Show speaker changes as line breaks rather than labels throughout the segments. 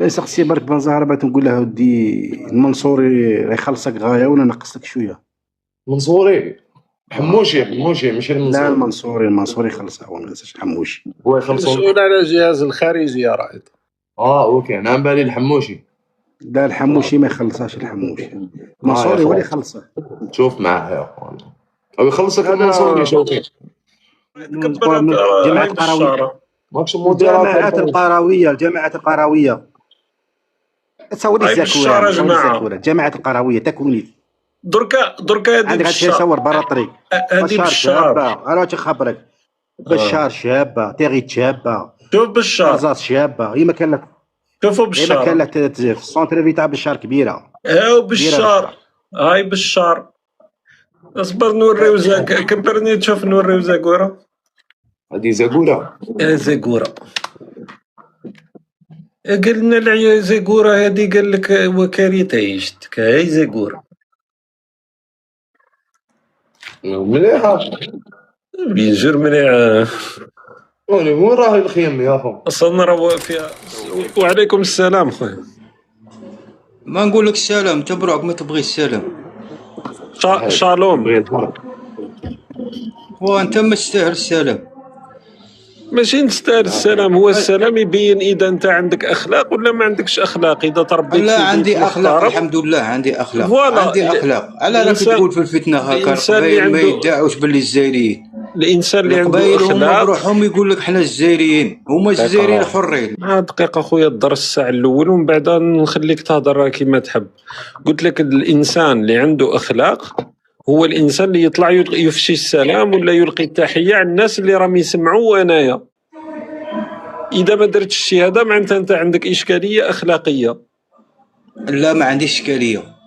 سقسي برك بن زهره بغيت نقول له ودي المنصوري راه يخلصك غايه ولا نقص لك شويه.
منصوري حموشي ماشي
لا
المنصوري.
المنصوري يخلصها هو ما نساش حموشي.
هو يخلصون.
مسؤول على الجهاز الخارجي يا رائد.
اوكي انا بالي الحموشي.
لا الحموشي ما يخلصهاش الحموشي. المنصوري هو اللي يخلصه.
شوف معاه يا اخوان او يخلصك المنصوري شوفي.
جماعة القروية.
ماكش
الجماعات القروية تصور لي الزاكورة الجماعات القروية تكوني
دركا
عندك غادي تصور برا الطريق.
هذه بشار
انا واش نخبرك بشار شابة تيغي شابة.
شوف بشار
رزاز شابة هي ما كان لك.
شوفوا بشار
ما كان لك في السونتر في تاع بشار كبيرة.
هاو بشار هاي بشار. اصبر نوريو كبرني تشوف نوريو زاكورة.
هذه زاكورة.
زاكورة قلنا العيا زاكورة هذه قال لك وكاريتا يشتك هاي زاكورة
مليحة
بينجر مليحة.
وين راهي الخيم يا اخو؟
اصلا راه فيها. وعليكم السلام خويا.
ما نقول لك السلام تبرعك ما تبغي السلام.
شالوم.
وانت ما تستاهل السلام.
ماشي نستاهل السلام. هو السلام يبين اذا انت عندك اخلاق ولا ما عندكش اخلاق. اذا تربيت
لا عندي اخلاق الحمد لله عندي اخلاق. عندي اخلاق. على راك تقول في الفتنه هكا القبائل ما يدعوش باللي الجزائريين.
الانسان اللي عنده
اخلاق بروحهم يقول لك حنا الجزائريين هما الجزائريين حرين.
دقيقه خويا الدرس الساعه الاول ومن بعد نخليك تهضر كيما تحب. قلت لك الانسان اللي عنده اخلاق هو الانسان اللي يطلع يفشي السلام ولا يلقي التحيه على الناس اللي راهم يسمعوا وانايا. اذا ما درتش الشيء هذا معناتها انت عندك اشكاليه اخلاقيه.
لا ما عنديش اشكاليه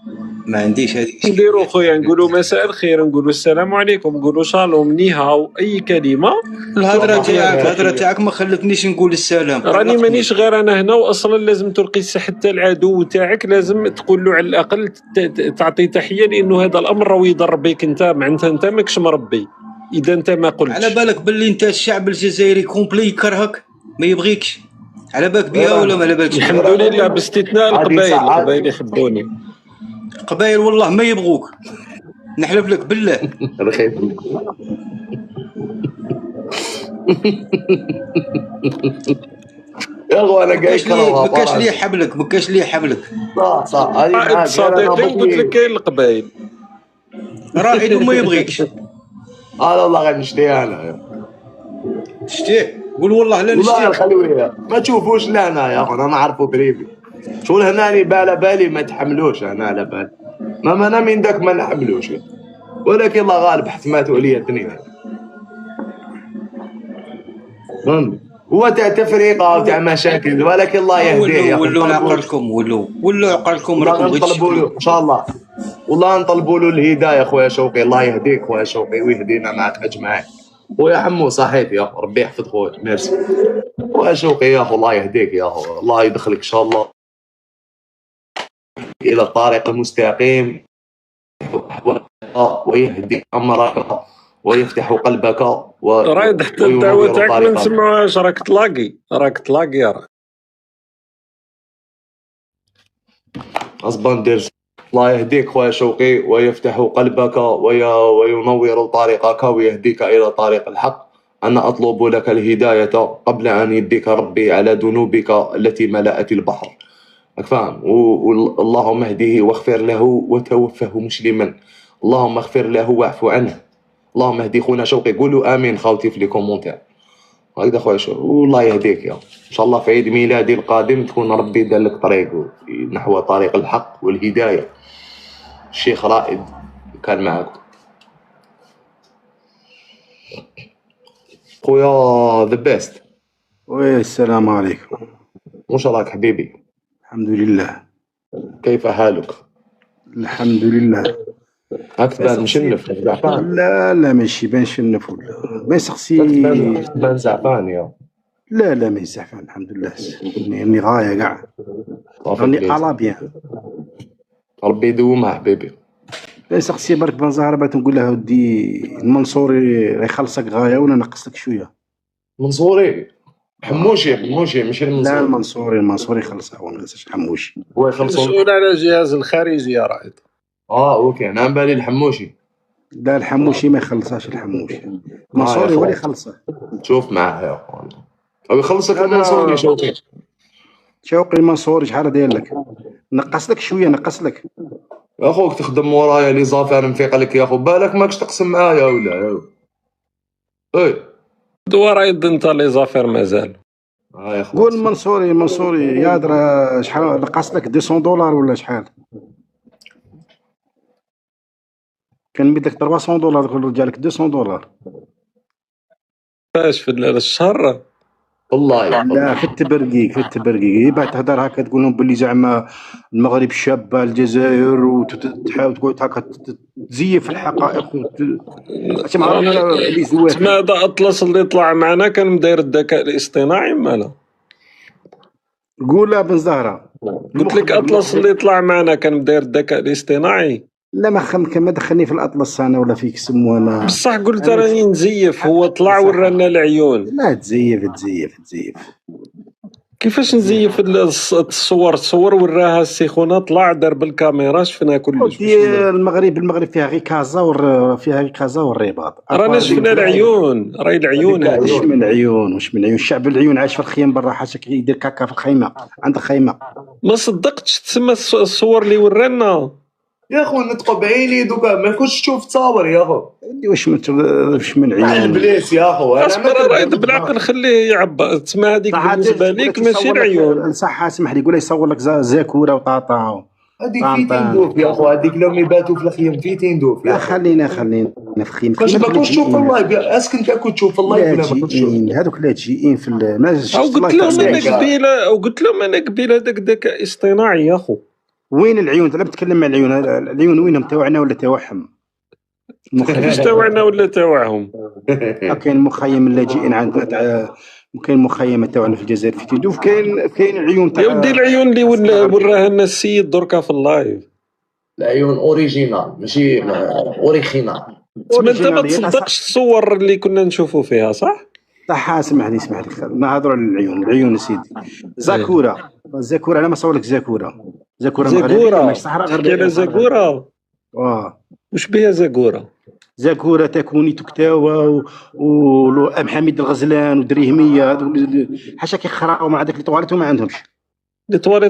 ما عنديش هذه الاشكاليه.
نديروا خويا نقولوا مساء الخير نقولوا السلام عليكم نقولوا شالوم نيهاو اي كلمه.
الهضره تاعك ما خلتنيش نقول السلام.
راني مانيش غير انا هنا واصلا لازم تلقي حتى العدو تاعك لازم تقول له على الاقل تعطي تحيه لانه هذا الامر راه يضر بك انت معناتها انت ماكش مربي. اذا انت ما قلتش
على بالك باللي انت الشعب الجزائري كومبلي يكرهك ما يبغيكش. على بالك بها ولا ما على بالكش؟
الحمد لله باستثناء القبائل يحبوني.
قبائل والله ما يبغوك نحلف لك بالله.
يا اخو انا قايل
ما كاش لي حبلك
صح هذه
صديقي قلت لك كاين القبائل
رائد وما يبغيكش.
والله غير نشتي انا
تشتيه قول والله لا نشتي.
والله خلويه ما تشوفوش لا انا يا اخو انا نعرفو بريبي شغل هناني بالي ما تحملوش انا على بالي ما انا من داك ما نحملوش ولكن الله غالب حتماتوا عليا الدنيا. هو تاع تفريقه وتاع مشاكل ولكن الله يهديه.
ولوا عقلكم ولوا عقلكم راكم
نطلبوا له ان شاء الله والله نطلبوا له الهدايه خويا شوقي. الله يهديك خويا شوقي ويهدينا معك اجمعين. خويا حمو صحيت يا اخو ربي يحفظ خويا ميرسي خويا شوقي يا اخو. الله يهديك يا اخو الله يدخلك ان شاء الله الى الطريق المستقيم ويهدي امرك ويفتح قلبك
رايد حتى الدعوه تاعك ما نسمعوهاش. راك تلاقي يا راك
اصبر ندير. الله يهديك خويا شوقي ويفتح قلبك وينور طريقك ويهديك الى طريق الحق. انا اطلب لك الهدايه قبل ان يديك ربي على ذنوبك التي ملأت البحر. فاهم؟ اللهم اهديه واغفر له وتوفه مسلما. اللهم اغفر له واعف عنه. اللهم اهدي خونا شوقي. قولوا امين خوتي في لي كومونتير هكذا خويا شوقي. والله يهديك يا ان شاء الله في عيد ميلادي القادم تكون ربي دار لك طريق نحو طريق الحق والهدايه. الشيخ رائد كان معكم خويا ذا بيست.
السلام عليكم.
واش راك حبيبي؟
الحمد لله.
كيف حالك؟
الحمد لله.
هاك تبان مشنف زعفان.
لا ماشي بان شنف ولا ما يسقسي
تبان زعفان يا
لا ما يزعفان الحمد لله. راني غايه كاع راني على بيان.
ربي يدومها حبيبي.
ما يسقسي برك بن زهره بغيت نقول له ودي المنصوري راه يخلصك غايه ولا نقص لك شويه.
منصوري حموشي ماشي
لا
المنصوري.
المنصوري خلصها هو ما خلصش حموشي.
هو يخلصوا
مسؤول على الجهاز الخارجي يا رائد.
اوكي انا عم بالي الحموشي.
لا الحموشي ما يخلصهاش الحموشي. المنصوري هو اللي يخلصه.
شوف معاه يا اخوان او يخلصك المنصوري.
شوقي المنصوري شحال داير لك؟ نقص لك شويه نقص لك
اخوك تخدم ورايا لي زافير نفيق لك يا اخو بالك ماكش تقسم معايا ولا اي
ورايد انت لي زافير مازال.
يا اخو
قول المنصوري يا درا شحال نقص لك $200 ولا شحال؟ كان بدك $300 كل جالك $200.
فاش في الشهر
والله
لا في التبرقي بعد تهدر هكا تقول لهم باللي زعما المغرب شابه الجزائر وتحاول تقول هكا تزيف الحقائق اش ما عرفت اللي زواج.
هذا اطلس اللي طلع معنا كان مداير الذكاء الاصطناعي مالا.
قول بن زهره
قلت لك اطلس اللي طلع معنا كان مداير الذكاء الاصطناعي.
لا ما دخلني في الاطلس انا ولا فيك سمو انا
بصح قلت راني نزيف. هو طلع ورانا العيون.
لا تزيف
كيفاش نزيف الصور وراها السيخونه طلع دار بالكاميرا شفنا كلش.
المغرب فيها غير كازا والرباط.
رانا شفنا العيون. راهي العيون
واش من عيون الشعب العيون عايش في الخيم برا حاشاك يدير كاكا في الخيمه عندك خيمه.
ما صدقتش تسمى الصور اللي ورانا
يا اخو نطقوا بعيني دوكا ما كنتش تشوف تصاور يا اخو.
واش من عيون
البليس يا اخو.
اصبر رايد بالعقل خليه يعبر. تسمى هذيك بالنسبه ليك ماشي العيون.
صح اسمح لي يقول يصور لك زاكوره وطاطا
هذيك في تندوف يا اخو. هذيك لو يباتوا في الخيم في تندوف.
لا خلينا في الخيم.
باش ما كنتش تشوف اللايف. اسكن انت كنت تشوف اللايف ولا ما كنتش تشوف؟
هذوك لاجئين في
قلت لهم انا قبيله هذاك الذكاء الاصطناعي يا اخو.
وين العيون؟ انت بتكلم عن العيون وينهم؟ تاوعنا ولا تاوعهم؟
كيفاش تاوعنا ولا تاوعهم؟
كاين مخيم اللاجئين عندنا. كاين مخيم تاعنا في الجزائر في تندوف. كاين العيون
تاع يا ودي العيون اللي وراها لنا السيد دركا في اللايف.
العيون اوريجينال ماشي اوريجينال.
انت ما تصدقش الصور اللي كنا نشوفوا فيها صح؟
صح اسمح لي نهضروا على العيون سيدي. زاكوره انا ما صور لك زاكوره مغربيه مش صحراء غربيه.
كاينه زاكوره. واش بها زاكوره
تكوني تكتاوى ام حميد الغزلان ودريهميه حاشا كيخراو مع داك لي طواليت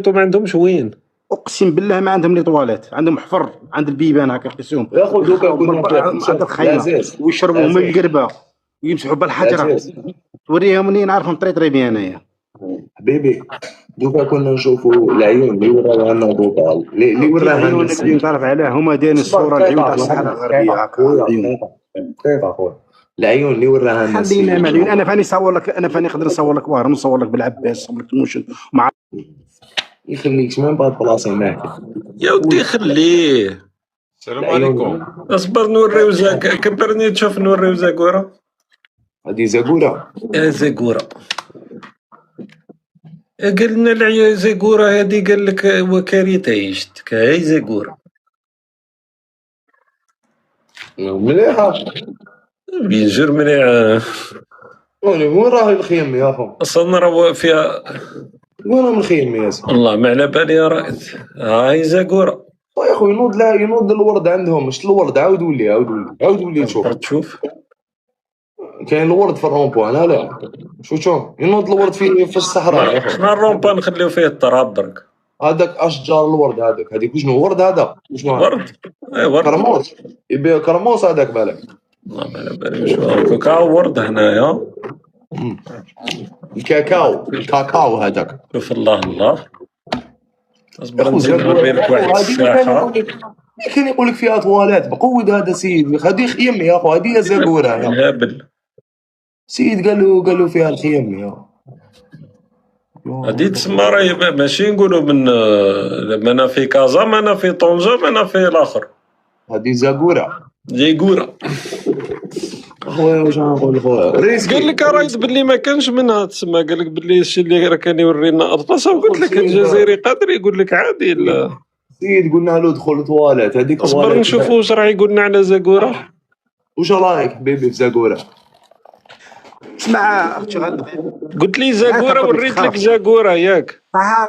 وما عندهمش
وين؟
اقسم بالله ما عندهم لي طواليت. عندهم حفر عند البيبان هكا قيسوهم
ياخذ دوكا
عند الخيمه ويشربوا من القربه ويمسحوا بالحجره. توريهم منين نعرفهم طري بيان انايا
حبيبي. دوكا كنا نشوفوا العيون اللي وراها لنا دوكا اللي وراها
العيون تعرف علاه هما دايرين الصوره العيون تاع الصحراء الغربيه هكا.
العيون اللي وراها لنا.
خلينا مع العيون. انا فاني نصور لك نقدر نصور لك وارم نصور لك بالعباس نصور لك موشن مع
يخليكش من بعد بلاصه معاك
يا ودي خليه. السلام عليكم. اصبر نوريو كبرني تشوف نوريو زاكوره.
هذه زاكوره.
زاكوره قال لنا العيا زاكوره هذه قال لك وكارثه عيشتك. هاي زاكوره
مليحه
بينجر مليحه.
وين راهي الخيم يا اخو؟
اصلا راه فيها.
وين من الخيم يا سيدي؟
والله ما على بالي يا رائد. هاي زاكوره
يا اخو ينوض الورد عندهم. مش الورد عاود ولي تشوف. كاين الورد في الرومبوان. لا شوف ينوض الورد في الصحراء.
احنا الرومبوان نخليو فيه التراب درك.
هذاك اشجار الورد هذيك شنو ورد هذا؟
ورد. اي ورد
كرموس. يبيع كرموس هذاك بالك.
والله ما على بالي شو كاكاو ورد هنايا.
الكاكاو هذاك.
شوف الله اصبر نزيد نوري لك واحد الساحه.
كان يقول لك فيها طوالات بقود. هذا سيد هذه خيم يا اخو. هذه زاكوره يا
هبل.
سيد قال له فيها الخيم يا
هذه تسمى راهي ماشي نقولوا من انا في كازا ما انا في طنجة ما انا في الاخر.
هذه زاكوره خويا. واش نقول خويا؟
قال لك رايد باللي ما كانش منها. تسمى قال لك باللي الشيء اللي راه كان يورينا اطلس. قلت لك الجزائري قادر يقول لك عادي. لا
سيد قلنا له دخل الطواليت هذيك.
اصبر نشوفوا واش راه يقولنا على زاكوره.
واش رايك حبيبي في زاكوره؟
اسمع اختي غاده
قلت لي زاكورا وريت لك زاكورا ياك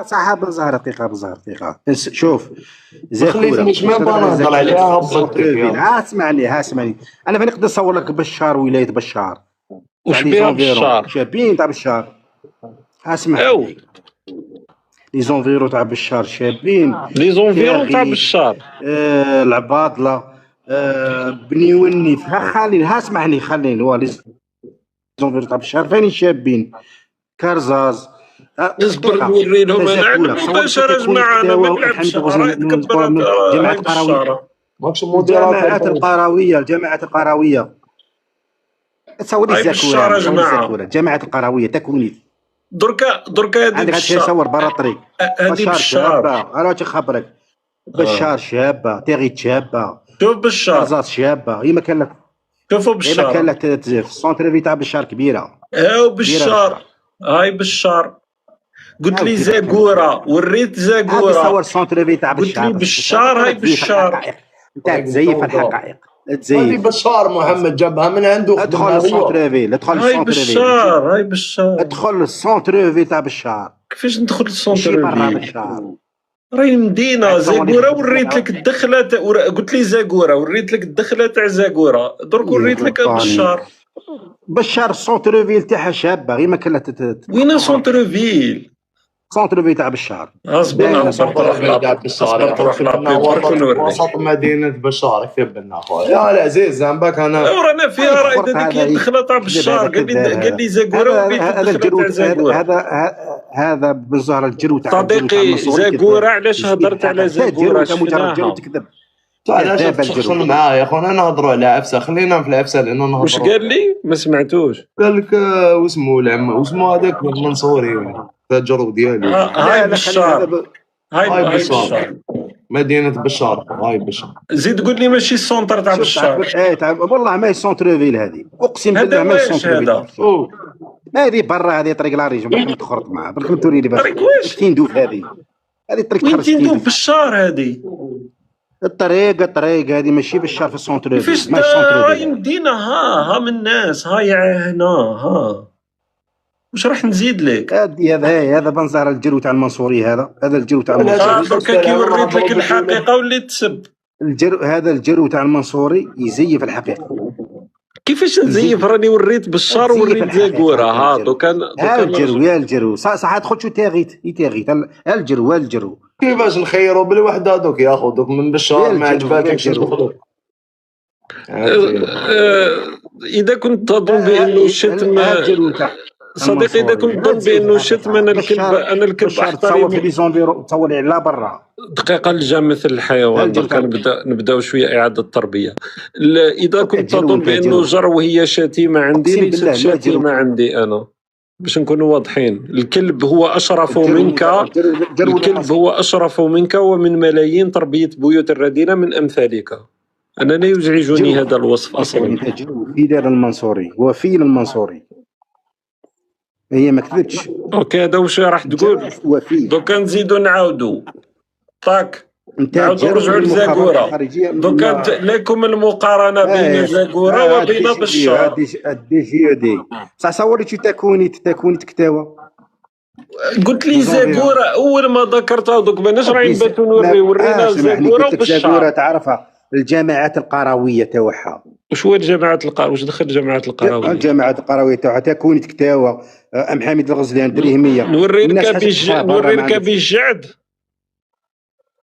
صح بالزهر دقيقه شوف
زاكورا مش ما نهضر عليها
اسمعني انا فين نقدر نصور لك بشار ولايه بشار
وش بها بشار
شابين تاع بشار اسمعني لي زونفيرو تاع بشار شابين
لي زونفيرو تاع بشار
العباضله بني ونيف خليني اسمعني هو لي زونفيرو تاع بشار فين شابين كرزاز
اصبر نوري لهم انا باش رجع انا ما نلعبش
جماعة القروية الجماعات القروية تصوري الزاكورة جماعة القروية تكوني
دركا هذه
عندك تصور برا الطريق
هذه
شابة انا تخبرك بشار شابة تيغي شابة
شوف بشار
كرزاز شابة هي ما كان لك
شوفوا بشار
ما كان لك في السونتر في تاع بشار كبيرة
بشار هاي بشار قلت لي زاكورا وريت زاكورا
تصور سونتر في تاع
بشار قلت لي بشار هاي بشار
انت تزيف الحقائق
هذه بشار محمد جابها من عنده
ادخل السونتر في
هاي بشار هاي بشار
ادخل السونتر في تاع بشار
كيفاش ندخل السونتر
في بشار
راهي مدينه زاكورا وريت لك الدخله قلت لي زاكورا وريت لك الدخله تاع زاكورا درك وريت لك
بشار السونتر فيل تاعها شابه غير ما كان
وين سونتر فيل
تاع بشار
اصبر
وسط مدينه بشار كتب لنا خويا يا العزيز زعما انا
رانا فيها راه هذيك هي الدخله تاع بشار قال لي زاكورا
هذا بالزهر الجرو تاع
صديقي زاكورا علاش هضرت على زاكورا
تكذب
علاش تشخصن معايا يا خونا نهضروا على عفسه خلينا في العفسه لانه نهضروا
واش قال لي ما سمعتوش
قال لك واسمو العم واسمو هذاك المنصوري الجرو ديالي
هاي بشار هاي بشار
مدينه بشار هاي بشار
زيد قول لي ماشي السونتر تاع بشار
والله ما هي سونتر فيل هذه اقسم بالله ما هي سونتر فيل هذه برا هذه طريق لاريج ما تخرط معاه برك توري لي
طريق واش
تندوف هذه طريق
وين تندوف بشار هذه
الطريق هذه ماشي بشار في السونتر
كيفاش هاي مدينه ها من الناس هاي هنا ها واش راح نزيد لك
هذا بنزار الجرو تاع المنصوري هذا الجرو تاع المنصوري
دركا كي وريت لك الحقيقه وليت تسب
هذا الجرو تاع المنصوري يزيف الحقيقه
كيفاش نزيف راني وريت بشار وريت زاكورا ها دوكا
الجرو صح تدخل شو تاغيت الجرو
كيفاش نخيروا بالوحده دوك ياخذ دوك من بشار ما عجباتكش ندخلوا
اذا كنت تظن بانه الشتم صديقي اذا كنت تظن بانه الشتم انا الكلب
تصور في لي زونفيرو تصور على برا
دقيقه الجا مثل الحيوان دوكا نبداو شويه اعاده التربيه اذا كنت تظن بانه جرو هي شتيمه عندي ليست شتيمه عندي انا باش نكونوا واضحين الكلب هو أشرف منك الكلب هو أشرف منك ومن ملايين تربية بيوت الرذيلة من أمثالك أنا لا يزعجني هذا الوصف أصلا
في دار المنصوري وفيل المنصوري هي ما كذبتش
أوكي هذا واش راح تقول دوكا نزيدو نعاودو طاك نعاودو نرجعو لزاكورا دوكا لكم المقارنة بين زاكورا وبين بشار
دي صح صورتي تكونيت تكتاوى
قلت لي زاكورا اول ما ذكرتها دوك ماناش راهي نباتو ورينا زاكورا وبشار
زاكورا تعرفها الجامعات القرويه تاعها
واش هو الجامعات القرويه واش دخل الجامعات القرويه
الجامعات القرويه تاعها تكون تكتاوى ام حميد الغزلان دريهميه
نوريك بالجعد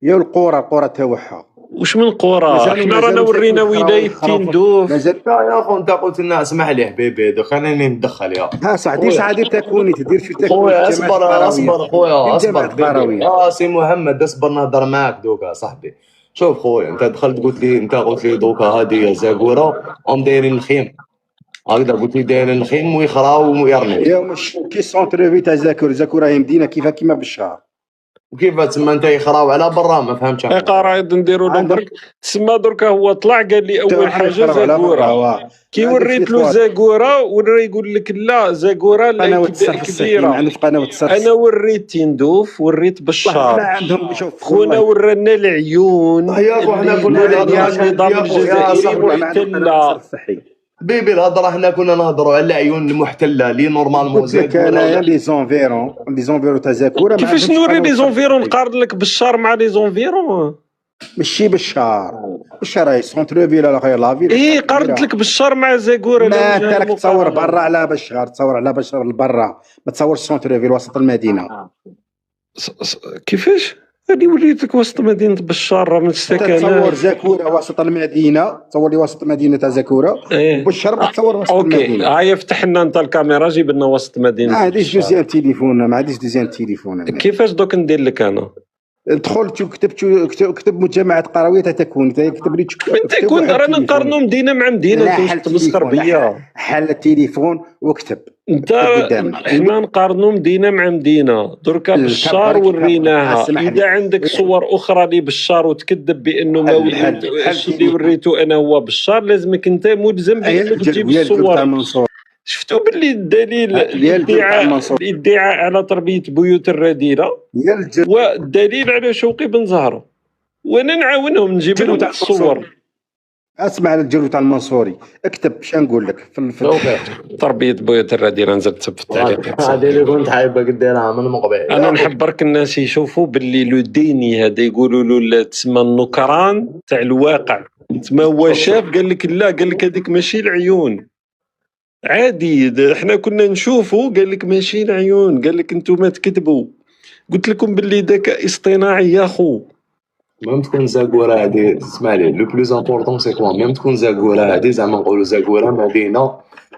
يا القرى تاعها
واش من قرى حنا رانا ورينا ولايه تندوف
يا اخو انت قلت لنا اسمح لي حبيبي دوك خليني ندخل يا
ها صح دير تكوني تدير شو تكوني
خويا اصبر خويا اصبر سي محمد اصبر نهضر معاك دوكا صاحبي شوف خويا انت دخلت قلت لي دوكا هذه زاكورا هم دايرين الخيم هكذا قلت لي دايرين الخيم ويخراو ويرموا
يا مش كي سونتر في تاع زاكورا هي مدينه كيما بالشهر
وكيف تسمى انت يخراو على برا ما فهمتش
قرايد نديروا له برك تسمى دركا هو طلع قال لي اول حاجه زاكورا كي وريت له زاكورا ورا يقول لك لا زاكورا لا كبيره انا وريت تندوف وريت بشار خونا ورانا العيون
يا اخو حنا قلنا
النظام الجزائري محتله
بيبي الهضره حنا كنا نهضروا على العيون المحتله لي نورمالمون
قلت لك انايا لي زونفيرون تاع زاكوره
كيفاش نوري لي زونفيرون؟ نقارن لك بالشار مع لي زونفيرون؟
ماشي بالشهر راهي سونتر فيل على خير لافيل.
ايه قارنت لك بالشار مع زاكوره.
ما انت راك تصور برا على بشار، تصور على بشار لبرا، ما تصورش سونتر فيل وسط المدينه.
كيفاش؟ هادي وريتك وسط مدينه بشار راه من السكنات.
تصور زاكوره وسط المدينه، تصور لي وسط المدينه تاع زاكوره. بشار تصور وسط المدينه.
هيا فتح لنا انت الكاميرا جيب لنا وسط مدينه.
ما عنديش دوزيام تليفون، ما عنديش دوزيام تليفون.
كيفاش دوك ندير لك انا؟
دخل كتب مجمعة قروية تكون كتب لي
تكون رانا نقارنوا مدينه مع مدينه. انت تمسخر بيا.
حل التليفون واكتب
انت. حنا نقارنوا مدينه مع مدينه. دركا بشار وريناها. اذا عندك صور اخرى لي بشار وتكذب بانه ما وليت اللي وريته انا هو بشار، لازمك انت ملزم بانك تجيب الصور. شفتوا باللي الدليل الادعاء على تربيه بيوت الرذيله والدليل على شوقي بن زهره، وانا نعاونهم نجيب لهم الصور.
اسمع على الجرو تاع المنصوري، اكتب شنو نقول لك في
تربيه بيوت الرذيله. نزلت في التعليقات
هذه اللي كنت حايبه قديرها من قبل.
انا نحب برك الناس يشوفوا باللي لو ديني هذا يقولوا له تسمى النكران تاع الواقع. تما هو شاف قال لك لا، قال لك هذيك ماشي العيون عادي، احنا كنا نشوفوا قال لك ماشي العيون، قال لك انتم تكذبوا. قلت لكم باللي ذكاء اصطناعي يا خو.
ميم تكون زاكوره هادي، اسمع لي لو بلوز امبورطون سي كوا، ميم تكون زاكوره هادي زعما نقولوا زاكوره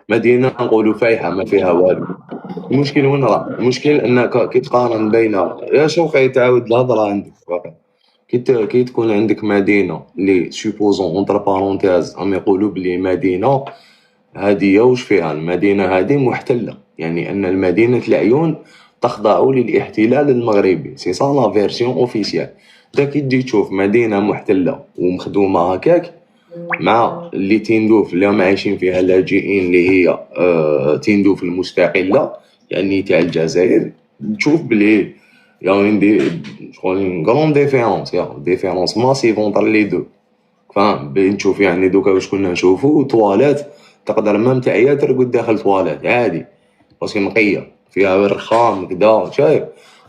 مدينه نقولوا فايحه ما فيها والو. المشكل وين راه؟ المشكل انك كي تقارن بين يا شوقي تعاود الهضره عندك واقع. كي تكون عندك مدينه اللي سوبوزون اونتر بارونتيز ام يقولوا بلي مدينه هادية واش فيها، المدينة هذه محتلة، يعني أن المدينة العيون تخضع للاحتلال المغربي. سي سا لا فيرسيون اوفيسيال. دا كي تجي تشوف مدينة محتلة ومخدومة هكاك مع اللي تندوف اللي هم عايشين فيها اللاجئين اللي هي تندوف المستقلة يعني تاع الجزائر، تشوف بلي يعني دي شغل غرون ديفيرونس ماسيف اونتر لي دو. فاهم بين تشوف يعني دوكا واش كنا نشوفو تواليت تقدر مام تعيا ترقد داخل تواليت عادي باسكو نقيه فيها رخام كدا شايف.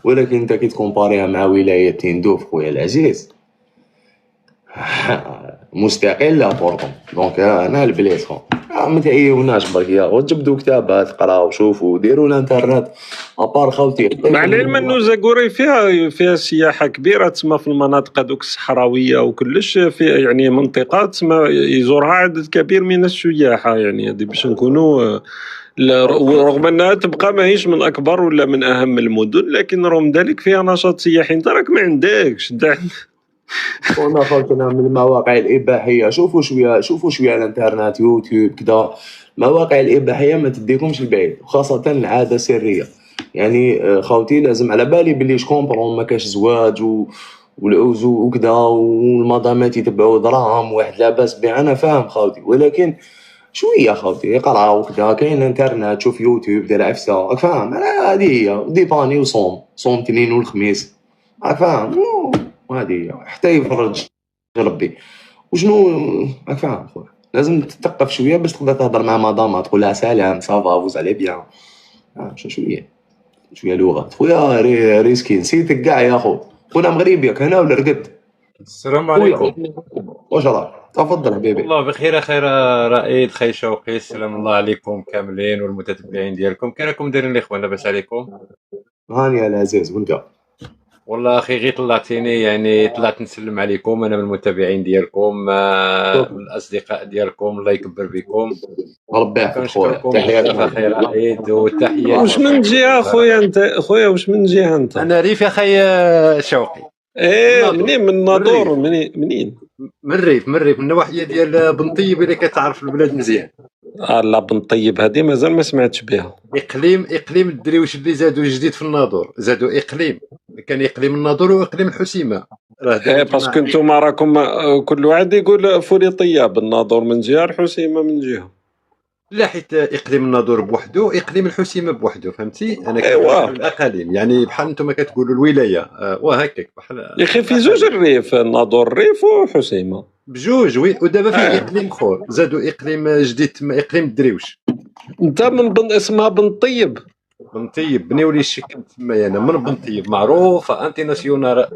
ولكن انت كي تكومباريها مع ولايه تندوف خويا العزيز مستقله بورطون. دونك انا البليس خو ما تعيوناش برك يا وجبدوا كتابات قراو شوفوا ديروا الانترنت ابار خوتي.
مع العلم انه زاكوري فيها سياحه كبيره تسمى في المناطق هذوك الصحراويه وكلش، في يعني منطقه تسمى يزورها عدد كبير من السياح. يعني هذه باش نكونوا رغم انها تبقى ماهيش من اكبر ولا من اهم المدن، لكن رغم ذلك فيها نشاط سياحي. انت راك ما عندكش
وانا خلطنا من المواقع الاباحيه. شوفوا شويه على الانترنت يوتيوب كذا. المواقع الاباحيه ما تديكمش البعيد، وخاصه العاده سريه. يعني خوتي لازم على بالي بلي شكومبرون ما كاش زواج والعوز وكذا والمدامات يتبعوا دراهم واحد لاباس بها، انا فاهم خوتي، ولكن شويه خوتي اقرا وكذا. كاين الانترنت شوف يوتيوب دير عفسه راك فاهم. هذه هي ديباني وصوم اثنين والخميس راك فاهم. وهذه حتى يفرج ربي وشنو راك فاهم خويا. لازم تثقف شويه باش تقدر تهضر مع مدام تقول لها سلام صافا فوز علي بيان. شويه لغه خويا ريسكي نسيتك كاع يا خو. خونا مغربي هنا ولا رقدت؟
السلام عليكم.
واش راك؟ تفضل حبيبي.
والله بخير خير رائد خي شوقي. السلام الله عليكم كاملين والمتتبعين ديالكم. كي راكم دايرين الاخوان؟ لاباس عليكم؟
هاني العزيز وانت؟
والله اخي غير طلعتيني، يعني طلعت نسلم عليكم. انا من المتابعين ديالكم من الاصدقاء ديالكم. الله يكبر بكم
ربي يحفظك خويا.
تحياتي اخي رائد وتحياتي.
واش من جهه خويا انت؟ خويا واش من جهه انت؟
انا ريف يا خي شوقي.
منين؟ من الناظور؟ منين؟
من الريف من النواحيه ديال بن طيب اللي كتعرف البلاد مزيان.
لا بن طيب هذه مازال ما سمعتش بها.
اقليم الدريوش اللي زادوا جديد في الناظور، زادوا اقليم. كان اقليم الناظور واقليم الحسيمه.
باسكو انتم راكم كل واحد يقول فولي طياب، الناظور من جهه الحسيمه من جهه.
لا حيت اقليم الناظور بوحدو اقليم الحسيمه بوحدو، فهمتي؟ انا
أيوة.
الاقاليم يعني بحال نتوما كتقولوا الولايه وهكاك بحال
يا اخي في زوج الريف، الناظور الريف وحسيمه.
بجوج وي. ودابا فيه اقليم اخر، زادوا اقليم جديد تما، اقليم الدريوش.
انت من اسمها بن طيب.
بن طيب بنيو لي الشكل تما، انا من بن طيب معروفه انترناسيونال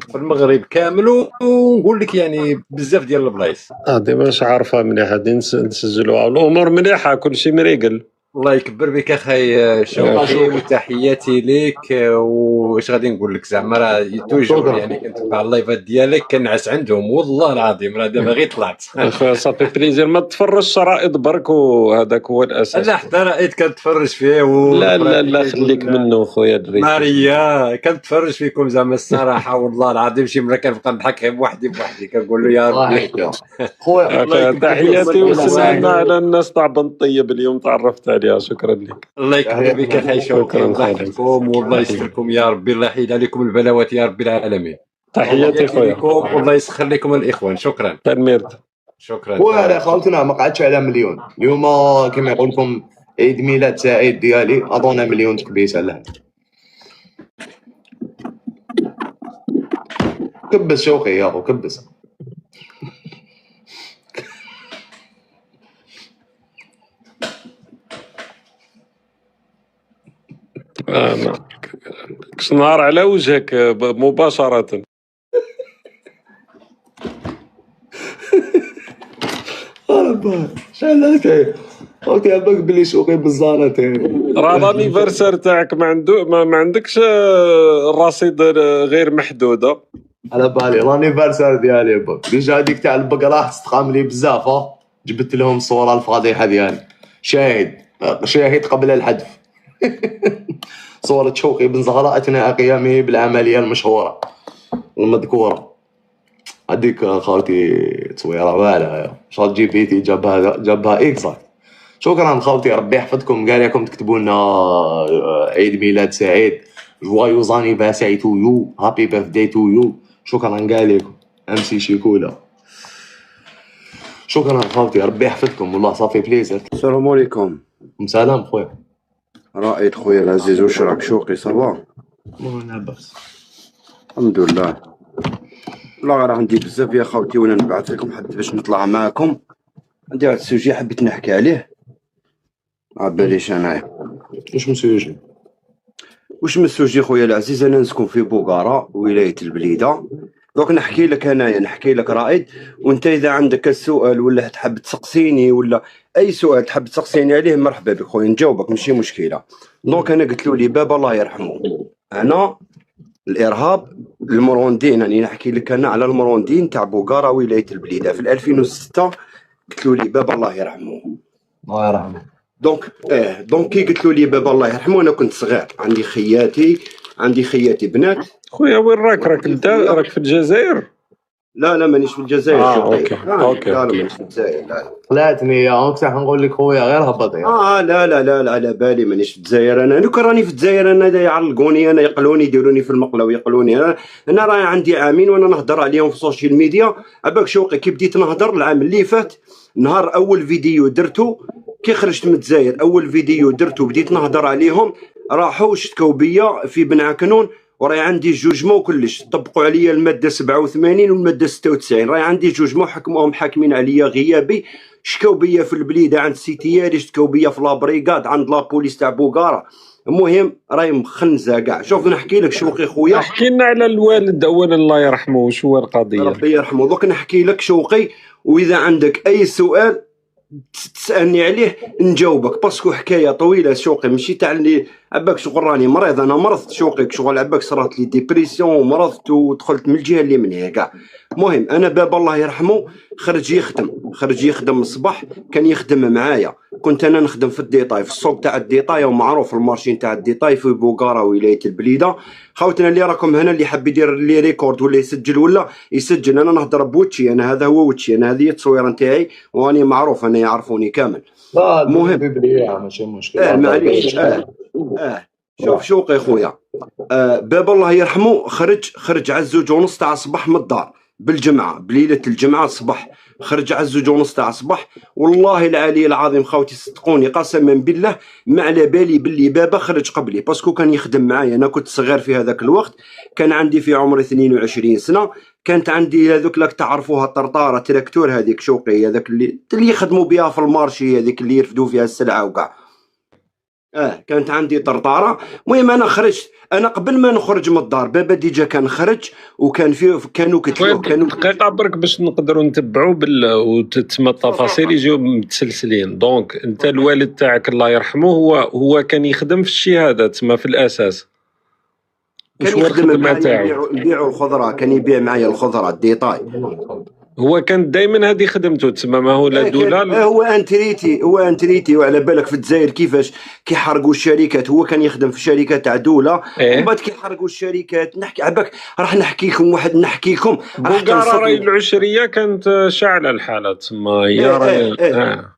في المغرب كامل، ونقول لك يعني بزاف ديال البلايص.
هادي ماش عارفه مليح، هادي نسجلوها. الامور مليحه، كلشي مريقل.
الله يكبر بك اخي شوقي، وتحياتي ليك. واش غادي نقول لك، زعما راه توجور يعني كنتبع اللايفات ديالك كنعس عندهم والله العظيم، راه دابا غير طلعت.
اخويا صافي بليزير، ما تفرجش رائد برك، وهذاك هو الاساس.
لا حتى رائد كنتفرج فيه
لا لا لا خليك منه خويا الدريس.
ماريا كنتفرج فيكم زعما الصراحه والله العظيم، شي مره كنبقى نضحك غير بوحدي كنقول له يا ربي.
خويا
تحياتي وسلامنا على الناس تاع بن طيب اليوم تعرفت عليها. شكرا لك.
الله يكبر بك اخي شوقي، الله يحفظكم والله يستركم يا ربي، الله يحيد عليكم البلاوات يا رب العالمين.
تحياتي خويا،
والله يسخر لكم الاخوان. شكرا
تنميرت.
شكرا.
خويا خاوتنا ما قعدتش على مليون اليوم، كما يقول لكم عيد ميلاد سعيد ديالي، اظن مليون تكبيس على كبس شوقي يا اخو كبس.
كش نهار على وجهك مباشرة.
شحال هكا قلت يا باك بلي شوقي بالزارات.
راه لانيفرسير تاعك ما عندكش الرصيد غير محدودة.
على بالي لانيفرسير ديالي باك ديجا هذيك تاع البقرة تستقام لي بزاف. جبت لهم الصورة الفضيحة ديالي، شاهد قبل الحذف. صورة شوقي بن زهراء أثناء قيامه بالعملية المشهورة المذكورة. هذيك خاوتي تصويرة واعرة، شات جي بي تي جابها اكزاكت. شكرا خاوتي، ربي يحفظكم. قال لكم تكتبوا لنا عيد ميلاد سعيد، جوايوز انيفرساري تو يو، هابي بيرثداي تو يو. شكرا قال لكم امسي شيكولا. شكرا خاوتي، ربي يحفظكم والله صافي بليزر.
السلام عليكم.
سلام خويا
رائد خويا العزيز، واش راك شوقي؟ صافا
لاباس
الحمد لله. والله غير عندي بزاف يا خاوتي وانا نبعث لكم حد باش نطلع معاكم. عندي واحد السوجي حبيت نحكي عليه، عباليش انايا.
واش مسوجي؟
واش من السوجي خويا العزيز؟ انا نسكن في بوغارة ولاية البليدة. دوك نحكي لك انايا، نحكي لك رائد، وانت اذا عندك السؤال ولا تحب تسقسيني ولا اي سؤال تحب تسقسيني عليه مرحبا بك خويا، نجاوبك ماشي مشكله. دونك انا قلت له لي بابا الله يرحمه، انا الارهاب المروندين، يعني نحكي لك انا على المروندين تاع بوغارة ولايه البليده في 2006. قلت له لي بابا الله يرحمه.
الله يرحمه.
دونك كي قلت له لي بابا الله يرحمه انا كنت صغير، عندي خياتي بنات.
خويا وين راك انت؟ راك في الجزائر؟
لا مانيش في الجزائر.
اوكي
لا مانيش في الجزائر. لا
طلعتني يا اكثر نقول لك خويا غير هبط.
لا على بالي مانيش في الجزائر. انا كون راني في الجزائر انا يعلقوني، انا يقلوني، يديروني في المقله ويقلوني. انا راه عندي عامين وانا نهضر عليهم في السوشيال ميديا. عباك شوقي كي بديت نهضر العام اللي فات، نهار اول فيديو درته كي خرجت من الجزائر، اول فيديو درته بديت نهضر عليهم، راحوا شتكوا بيا في بن عكنون، وراي عندي جوجمون كلش. طبقوا عليا الماده 87 والماده 96، راي عندي جوجمون حكموهم حاكمين عليا غيابي. شكاو بيا في البليده عند سيتياري، شكاو بيا في لابريغاد عند لابوليس تاع بوغارة. المهم راي مخنزه كاع. شوف نحكي لك شوقي خويا،
احكي لنا على الوالد اولا الله يرحمه، شو هو القضيه؟
ربي يرحمه. دوك نحكي لك شوقي، واذا عندك اي سؤال تسالني عليه نجاوبك، باسكو حكايه طويله شوقي، ماشي تاع اللي عباك شغل راني مريض. انا مرضت شوقي شغل عباك، صرات لي ديبرسيون ومرضت ودخلت من الجهه اللي منها كاع. المهم انا بابا الله يرحمه خرج يخدم الصباح، كان يخدم معايا. كنت انا نخدم في الديطاي، في السوق تاع الديطاي، ومعروف المارشين تاع الديطاي في بوغارة ولايه البليده. خوتنا اللي راكم هنا اللي حاب يدير لي ريكورد ولا يسجل ولا يسجل، انا نهضر بوتشي، انا هذا هو وتشي، انا هذه التصويره نتاعي واني معروف، انا يعرفوني كامل.
المهم ماشي مشكله.
معليش. شوف شوقي خويا، بابا الله يرحمه خرج على 2:30 تاع الصباح من الدار، بالجمعه، بليله الجمعه الصباح خرج على 2:30 تاع الصباح. والله العلي العظيم خوتي صدقوني قسما بالله ما على بالي باللي بابا خرج قبلي، باسكو كان يخدم معايا. انا كنت صغير في هذاك الوقت، كان عندي في عمري 22 سنه. كانت عندي هذوك لك تعرفوها الطرطاره تراكتور، هذيك شوقي، هذاك اللي يخدموا بها في المارشي، هذيك اللي يرفدوا فيها السلعه وكاع. كانت عندي طرطاره. المهم انا خرجت، انا قبل ما نخرج من الدار بابا ديجا كان خرج، وكان فيه كانوا كتلوه كانوا
دقيقه برك باش نقدروا نتبعوا وتتم التفاصيل يجيو متسلسلين. دونك انت الوالد تاعك الله يرحمه هو كان يخدم في الشهاده تما في الاساس،
كان يخدم معايا نبيعوا الخضره، كان يبيع معايا الخضره الديتاي.
هو كان دائما هذه خدمته تما، ما هو لا دولار
هو انتريتي. وعلى بالك في الجزائر كيفاش كيحرقوا الشركات، هو كان يخدم في شركه تاع دوله ومن بعد كيحرقوا الشركات. نحكي عباك راح نحكي لكم
بوغارا راهي العشريه كانت شاعله الحاله تما هي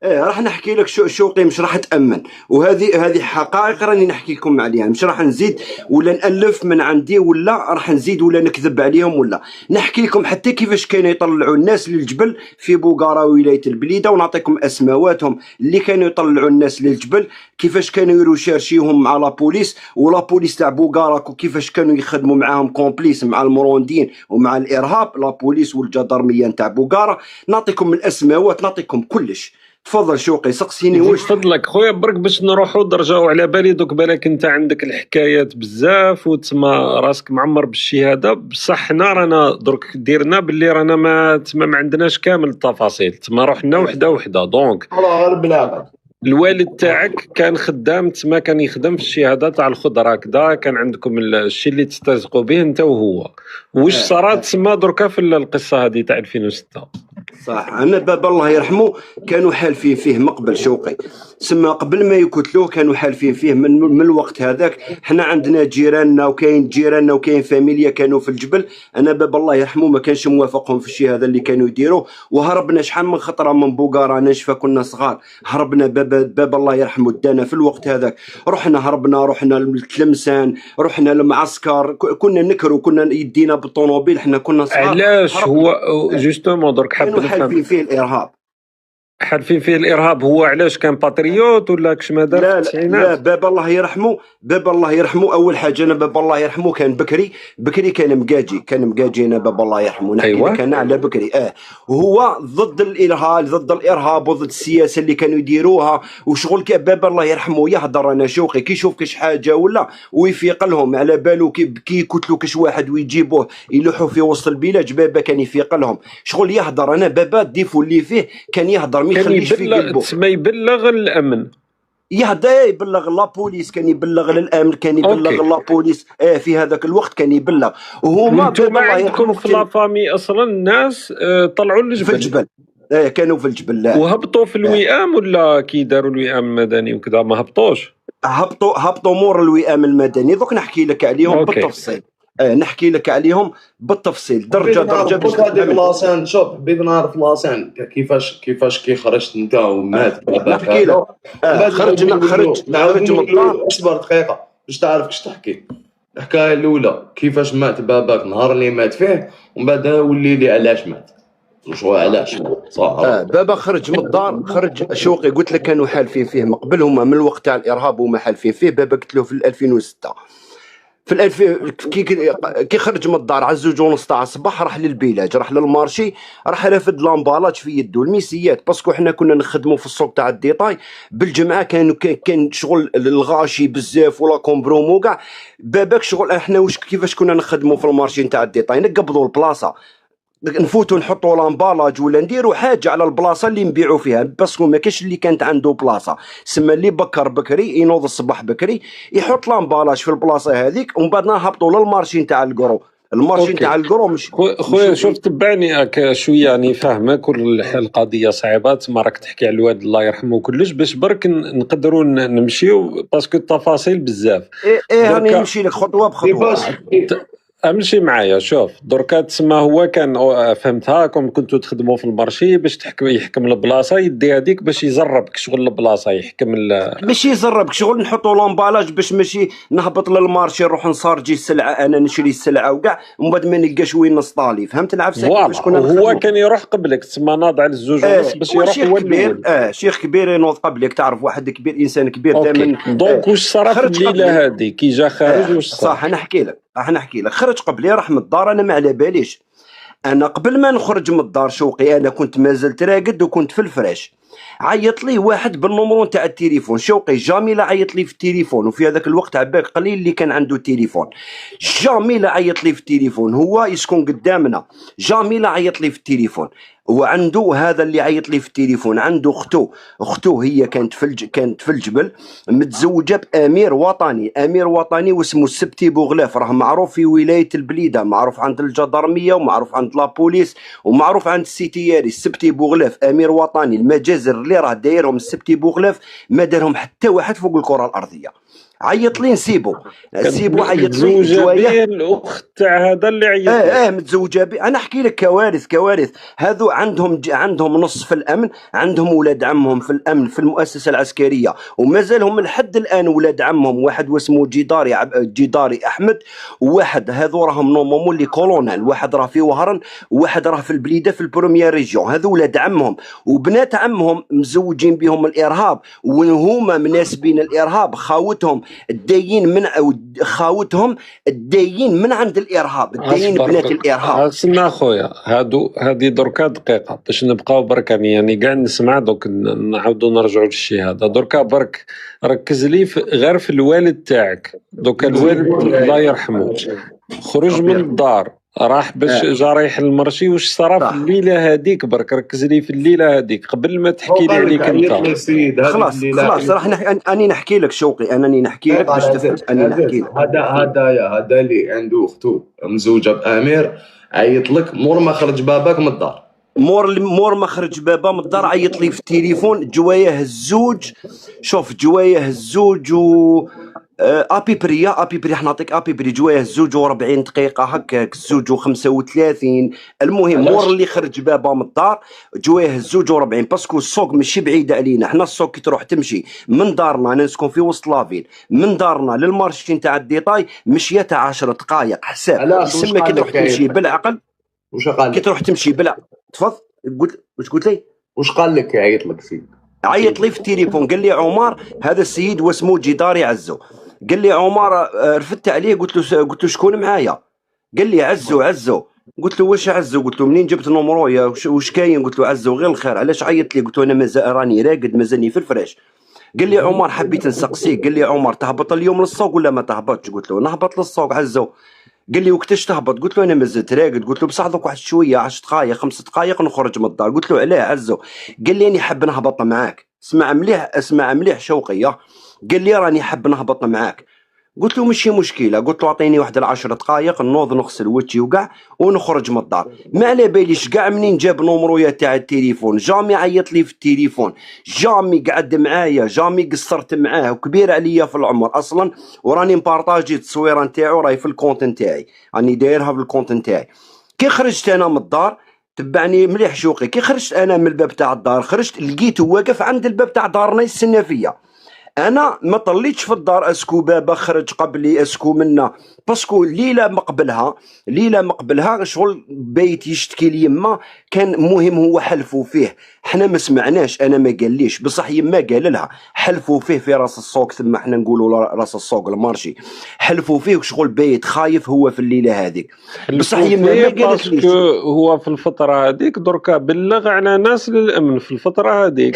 راح نحكي لك شوقي، مش راح تامن. وهذه حقائق راني نحكي لكم عليها، مش راح نزيد ولا نالف من عندي ولا راح نزيد ولا نكذب عليهم ولا نحكي لكم حتى كيفاش كانوا يطلعوا الناس للجبل في بوغارا ولايه البليده. ونعطيكم اسماواتهم اللي كانوا يطلعوا الناس للجبل، كيفاش كانوا يروشيرشيهم مع لابوليس، ولا بوليس تاع بوغارا كيفاش كانوا يخدموا معاهم كومبليس مع المروندين ومع الارهاب، لابوليس والجدرميه نتاع بوغارا. نعطيكم الاسماوات، نعطيكم كلش. تفضل شوقي سقسيني واش
فضلك خويا برك باش نروحوا درجه. على بالي دوك بالك انت عندك الحكايات بزاف وتما راسك معمر بالشهاده، بصح حنا رانا درك ديرنا باللي رانا ما عندناش كامل التفاصيل، تما رحنا وحده. دونك
الله غير بالعقل.
الوالد تاعك كان خدام تما، كان يخدم في الشهاده تاع الخضره كذا، كان عندكم الشيء اللي تسترزقوا به انت وهو. واش صارت تما دركا في القصه هذه تاع 2006؟
صح. انا بابا الله يرحمه كانوا حالفين فيه مقبل شوقي، سما قبل ما يقتلوه كانوا حالفين فيه من الوقت هذاك. حنا عندنا جيراننا وكاين فاميليا كانوا في الجبل. انا بابا الله يرحمه ما كانش موافقهم في الشيء هذا اللي كانوا يديروه، وهربنا شحال من خطره من بوغارا. انا نشفى كنا صغار، هربنا. بابا الله يرحمه دانا في الوقت هذاك. رحنا لتلمسان، رحنا للمعسكر، كنا نكروا، كنا يدينا بالطوموبيل، حنا كنا صغار.
علاش هو جوستومون درك حاب
حالفين فيه الارهاب؟
حالفين فيه الارهاب هو علاش كان باتريوت ولا كش ما دار في التسعينات؟
لا بابا الله يرحمه اول حاجه. انا بابا الله يرحمه كان بكري كان مقاجي. انا بابا الله يرحمه نحكي لك انا على بكري. وهو ضد الارهاب وضد السياسه اللي كانوا يديروها وشغل. بابا الله يرحمه يهضر انا شوقي كي يشوف كش حاجه ولا ويفيق لهم على باله كي يقتلوا كش واحد ويجيبوه يلوحوا في وسط البلاد. بابا كان يفيق لهم شغل يهضر. انا بابا الديفو اللي فيه كان يهضر
كان يبلغ الامن،
يبلغ لابوليس، كان يبلغ للامن، كان يبلغ لابوليس. في هذاك الوقت كان يبلغ. وهما
انتم عندكم في لافامي اصلا الناس طلعوا للجبل
في الجبل. كانوا في الجبل.
وهبطوا في الوئام ولا كي داروا الوئام المدني وكذا؟ ما هبطوش،
هبطوا مور الوئام المدني. دوك نحكي لك عليهم بالتفصيل. نحكي لك عليهم بالتفصيل درجه باش
هذيك لاسان. شوف بغيت نعرف لاسان كيفاش كي خرجت انت ومات.
نحكي لك خرج من الدار.
اصبر دقيقه باش تعرف كش تحكي. الحكايه الاولى كيفاش مات باباك النهار اللي مات فيه، ومن بعد ولي لي علاش مات وشو علاش صح.
بابا خرج من الدار، خرج شوقي قلت لك كانوا حالفين فيه مقبل، هما من الوقت تاع الارهاب وما حالفين فيه. بابا قلت له في 2006 كي خرج من الدار على 2:30 تاع الصباح راح للبيلاج، راح للمارشي، راح رافد لامبالاج في يدو الميسيات. باسكو حنا كنا نخدموا في السوق تاع الديتاي بالجمعه. كان شغل الغاشي بزاف ولا كومبرومو كاع. باباك شغل احنا كيفاش كنا نخدموا في المارشي نتاع الديتاي، نقبضوا البلاصه، نفوتوا نحطوا لامبالاج ولا نديروا حاجه على البلاصه اللي نبيعوا فيها. باسكو ما كاش اللي كانت عنده بلاصه، سما اللي بكر بكري ينوض الصباح بكري يحط لامبالاج في البلاصه هذيك، ومن بعد نهبطوا للمارشي نتاع الكرو. المارشي نتاع الكرو مش
خويا شوف تبعني شويه راني فاهمك والقضيه صعيبه. ما راك تحكي على الوالد الله يرحمه كلش باش برك نقدروا نمشيو باسكو التفاصيل بزاف.
راني نمشي لك خطوه بخطوه.
امشي معايا. شوف دركا تسمى هو كان فهمتها كنتو تخدموا في المارشي باش يحكم البلاصه، يدي هذيك باش يزربك شغل البلاصه، يحكم
ماشي يزربك شغل، نحطوا لومبالاج باش ماشي نهبط للمارشي نروح نصارجي السلعه، انا نشري السلعه وكاع ومن بعد ما نلقاش وين نسطالي. فهمت العفسه كيفاش كنا نخدموا؟
هو كان يروح قبلك تسمى ناضع للزوج ونص باش يروح هو
كبير. شيخ كبير ينوض قبلك، تعرف واحد كبير، انسان كبير دائما.
دونك واش صرا في الليله هذه كي جا خارج واش صرا؟
صح، نحكي لك خرج قبلي راح من الدار، انا ما على باليش. انا قبل ما نخرج من الدار شوقي انا كنت مازلت راقد وكنت في الفراش، عيط لي واحد بالنمرو تاع التليفون. شوقي جامي لا عيط لي في التليفون، وفي هذاك الوقت عباك قليل اللي كان عنده تليفون. جامي لا عيط لي في التليفون، هو يسكن قدامنا. جامي لا عيط لي في التليفون، وعنده هذا اللي عيط لي في التليفون عنده اختو هي كانت في الجبل، متزوجه بامير وطني واسمه السبتي بوغلاف، راه معروف في ولايه البليده، معروف عند الجدرميه ومعروف عند لابوليس ومعروف عند السيتياري. السبتي بوغلاف امير وطني، المجازر اللي راه دايرهم السبتي بوغلاف ما دارهم حتى واحد فوق الكره الارضيه. عيط لي نسيبو عيط لي
جوايه الاخت تاع هذا اللي عيط
متزوجه به. انا احكي لك كوارث. هذو عندهم نص في الامن، عندهم ولاد عمهم في الامن في المؤسسه العسكريه، ومازالهم لحد الان ولاد عمهم، واحد واسمه جداري احمد، وواحد هذو راهم نورمالمون لي كولونيل، واحد راه في وهران وواحد راه في البليده في البروميير ريجيون. هذو ولاد عمهم وبنات عمهم مزوجين بهم الارهاب، وهما مناسبين الارهاب، خاوتهم الدايين من عند الارهاب، الدايين بنات الارهاب.
اسمع خويا، هذه دركا دقيقه باش نبقاو برك يعني كاع نسمع، دوك نعاودوا نرجعوا للشيء هذا. دركا برك ركز لي غير في الوالد تاعك. دوك الوالد الله يرحمه خرج من الدار راح باش جا رايح المرشي، واش صرا في الليله هذيك؟ برك ركز لي في الليله هذيك قبل ما تحكي لي عليك انت.
خلاص راح اني نحكي لك شوقي، انني نحكي لك باش تفهم. اني نحكي لك
هذا اللي عنده اختو مزوجه بامير، عيط لك مور ما خرج باباك من الدار،
مور ما خرج بابا من الدار، عيط لي في التليفون جوايه الزوج. شوف جوايه الزوج و ابيبري راح نعطيك ابيبري جوايه الزوج و40 دقيقه هكاك، الزوج و35. المهم مور اللي خرج بابا من الدار جوايه الزوج و40، باسكو السوق ماشي بعيده علينا. حنا السوق كي تروح تمشي من دارنا، انا نسكن في وسط لافيل، من دارنا للمارشي نتاع الديطاي مشيه تاع 10 دقائق حساب. يسمى كي تروح تمشي بالعقل.
واش قال لك
كي تروح تمشي بالعقل؟ تفضل واش قلت لي؟
واش قال لك عيط لك فيه؟
عيط لي في التليفون قال لي عمر، هذا السيد واسمه جداري عزو، قال لي عمر، رفدت عليه قلت له شكون معايا؟ قال لي عزو. قلت له واش عزو؟ قلت له منين جبت نمرويا؟ واش كاين؟ قلت له عزو غير الخير، علاش عيط لي؟ قلت له انا مازال راني راقد، مازالني في الفراش. قال لي عمر حبيت نسقسيك، قال لي عمر تهبط اليوم للسوق ولا ما تهبطش؟ قلت له نهبط للسوق عزو. قال لي وقتاش تهبط؟ قلت له انا مازلت راقد. قلت له بصح دوك واحد شويه 10 دقائق 5 دقائق نخرج من الدار. قلت له علاه عزو؟ قال لي اني حاب نهبط معاك. اسمع مليح شوقيه، قال لي راني حاب نهبط معاك. قلت له ماشي مشكله، قلت له اعطيني واحد 10 دقائق نوض نغسل وجهي وكاع ونخرج من الدار. ما على باليش كاع منين جاب نمرويا تاع التليفون، جامي عيط لي في التليفون، جامي قعد معايا، جامي قصرت معاه، وكبير عليا في العمر اصلا، وراني مبارطاجي التصويره نتاعو راهي في الكونت نتاعي، راني دايرها في الكونت نتاعي. كي خرجت انا من الدار تبعني مليح شوقي، كي خرجت انا من الباب تاع الدار، خرجت لقيته واقف عند الباب تاع دارنا يستنى فيا. انا ما طليتش في الدار اسكو بابا خرج قبلي اسكو منا، باسكو ليله مقبلها شغل بيت يشتكي ليما، كان مهم هو حلفوا فيه، حنا ما سمعناش، انا ما قاليش، بصح يما قال لها حلفوا فيه في راس السوق، ثم حنا نقولوا راس السوق المارشي، حلفوا فيه شغل بيت خايف هو في الليله هذيك، بصح يما ما قالت ليش.
هو في الفتره هذيك دركا بلغ على ناس للامن في الفتره هذيك.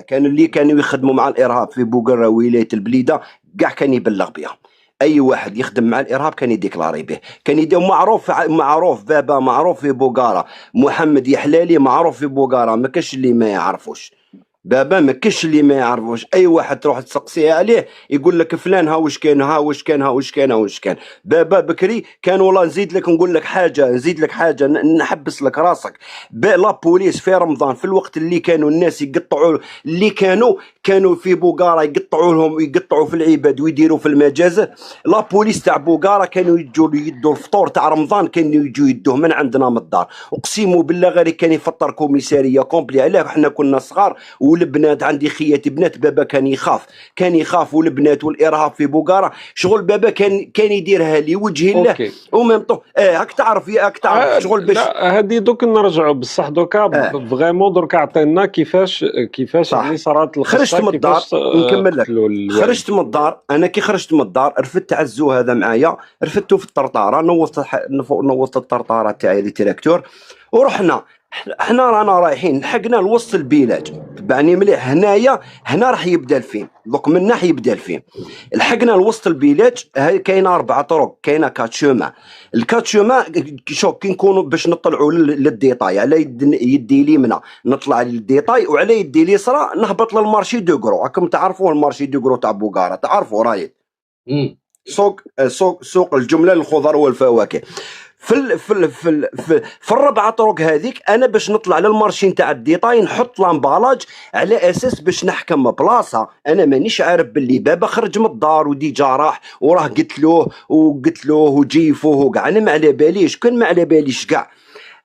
كان اللي كانوا يخدموا مع الارهاب في بوقرة ولايه البليده كاع كان يبلغ بهم، اي واحد يخدم مع الارهاب كان يديكلاري به، كان معروف بابا معروف في بوقارة، محمد يحلالي معروف في بوقارة، ما كاش اللي ما يعرفوش. بابا ما كاش اللي ما يعرفوش، اي واحد تروح تسقسيه عليه يقول لك فلان ها واش كان ها واش كان ها واش كان ها واش كان. بابا بكري كان والله نزيد لك نقول لك حاجه، نزيد لك حاجه نحبس لك راسك. لا بوليس في رمضان في الوقت اللي كانوا الناس يقطعوا، اللي كانوا في بوغارا يقطعوا في العباد ويديروا في المجازر، لا بوليس تاع بوغارا كانوا يدوا الفطور تاع رمضان كانوا يجوا يدوه من عندنا من الدار. اقسم بالله غير كان يفطر كوميساريه كومبلي عليه. احنا كنا صغار والبنات، عندي خياتي بنات، بابا كان يخاف والبنات والارهاب في بوغارا شغل. بابا كان يديرها لوجه الله وميم طون. هاك تعرف شغل باش
لا هذه دوك نرجعوا بصح دوكا فريمون درك عطينا كيفاش يعني صارت الخصه.
خرجت من الدار نكمل لك. خرجت من الدار انا كي خرجت من الدار رفدت عزو هذا معايا، رفدته في الطرطاره، نوضت الطرطاره تاعي التراكتور ورحنا. احنا رانا رايحين لحقنا لوسط البلاد، تبعني مليح. هنا راح يبدا الفيلم، دوك من راح يبدا الفيلم. لحقنا لوسط البلاد، كاينه 4 طرق، كاينه 4 شوما. الكات شوما شوف كي نكونوا باش نطلعوا للديطاي، على يدي اليمنى نطلع للديطاي، وعلى يدي اليسرى نهبط للمارشي دو غرو. راكم تعرفوا المارشي دو غرو تاع بوغارا، تعرفوا رايد سوق الجمله للخضر والفواكه. في 4 طرق هذيك انا باش نطلع للمارشي نتاع الديطاي نحط لامبالاج على اساس باش نحكم بلاصه. انا مانيش عارف باللي بابا خرج من الدار وديجا راح وراه قلت له وجيفوه وكاع. انا ما على باليش، كان ما على باليش كاع.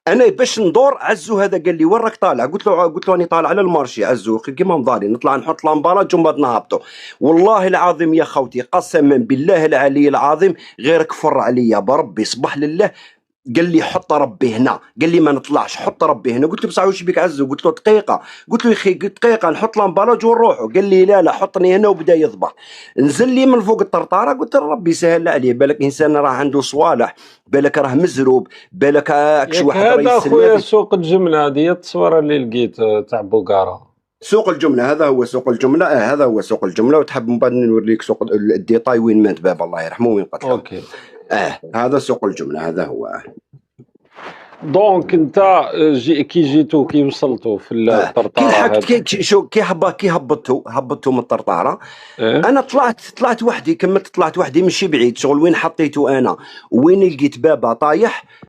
انا باش ندور عزو هذا قال لي وين راك طالع؟ قلت له راني طالع على المارشي. عزو كيما نضالي نطلع نحط لامبالاج ومن بعد نهبطوا. والله العظيم يا خوتي قسما بالله العلي العظيم غير كفر عليا بربي صبح لله. قال لي حط ربي هنا، قال لي ما نطلعش، حط ربي هنا. قلت له بصح واش بيك عزو؟ قلت له دقيقه. قلت له يا اخي دقيقه نحط لامبالاج ونروحوا. قال لي لا حطني هنا، وبدا يضبح. نزل لي من فوق الطرطاره، قلت له ربي يسهل عليه، بالك انسان راه عنده صوالح، بالك راه مزروب، بالك شي واحد راه
هذا خويا سوق الجمله. هذه التصويره اللي لقيت تاع بوغارا.
سوق الجمله هذا هو سوق الجمله. هذا هو سوق الجمله. وتحب من بعد نوريك سوق الديطاي وين مات بابا الله يرحمه وين قتله.
اوكي
هذا سوق الجمله هذا هو.
دونك انت كي جيتو كي وصلتوا في الطرطاره
كي هبطتوا من الطرطاره. انا طلعت وحدي، كملت طلعت وحدي ماشي بعيد شغل. وين حطيته انا وين لقيت بابا طايح